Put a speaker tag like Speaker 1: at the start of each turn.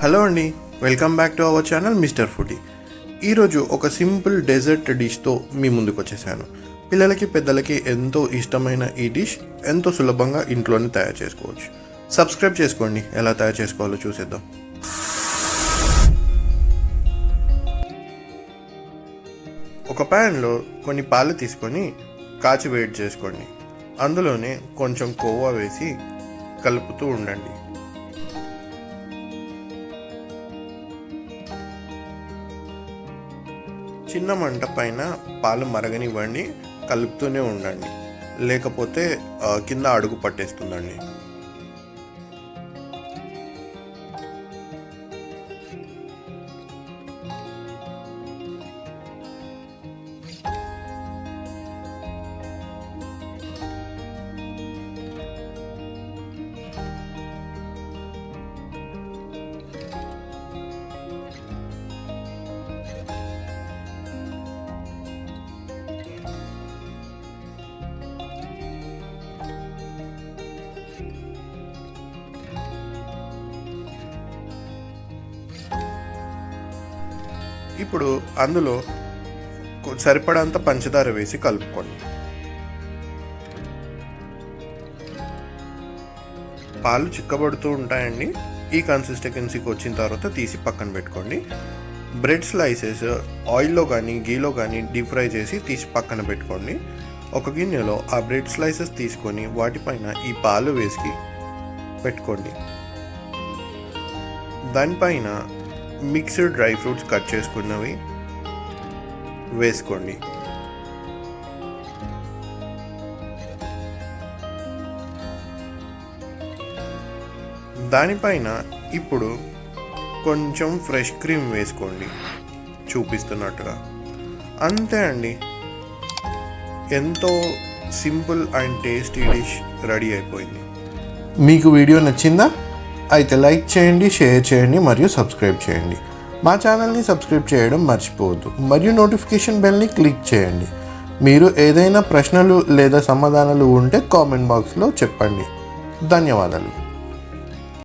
Speaker 1: Hello అండి, welcome back to our channel mister foodie. ఈరోజు ఒక సింపుల్ డెజర్ట్ డిష్తో మీ ముందుకు వచ్చేసాను. పిల్లలకి పెద్దలకి ఎంతో ఇష్టమైన ఈ డిష్ ఎంతో సులభంగా ఇంట్లోనే తయారు చేసుకోవచ్చు. సబ్స్క్రైబ్ చేసుకోండి, ఎలా తయారు చేసుకోవాలో చూసేద్దాం. ఒక ప్యాన్లో కొన్ని పాలు తీసుకొని కాచి వేడి చేసుకోండి. అందులోనే కొంచెం కోవా వేసి కలుపుతూ ఉండండి. చిన్న మంట పైన పాలు మరగనివ్వండి, కలుపుతూనే ఉండండి, లేకపోతే కింద అడుగు పట్టేస్తుందండి. ఇప్పుడు అందులో సరిపడంత పంచదార వేసి కలుపుకోండి. పాలు చిక్కబడుతూ ఉంటాయండి. ఈ కన్సిస్టెన్సీకి వచ్చిన తర్వాత తీసి పక్కన పెట్టుకోండి. బ్రెడ్ స్లైసెస్ ఆయిల్లో కానీ గీలో కానీ డీప్ ఫ్రై చేసి తీసి పక్కన పెట్టుకోండి. ఒక గిన్నెలో ఆ బ్రెడ్ స్లైసెస్ తీసుకొని వాటిపైన ఈ పాలు వేసి పెట్టుకోండి. దానిపైన మిక్స్డ్ డ్రై ఫ్రూట్స్ కట్ చేసుకున్నవి వేసుకోండి. దానిపైన ఇప్పుడు కొంచెం ఫ్రెష్ క్రీమ్ వేసుకోండి, చూపిస్తున్నట్టుగా. అంతే అండి, ఎంతో simple and tasty dish ready అయిపోయింది. మీకు వీడియో నచ్చిందా? అయితే లైక్ చేయండి, షేర్ చేయండి మరియు సబ్స్క్రైబ్ చేయండి. మా ఛానల్ని సబ్స్క్రైబ్ చేయడం మర్చిపోవద్దు మరియు నోటిఫికేషన్ బెల్ని క్లిక్ చేయండి. మీరు ఏదైనా ప్రశ్నలు లేదా సమాధానాలు ఉంటే కామెంట్ బాక్స్లో చెప్పండి. ధన్యవాదాలు.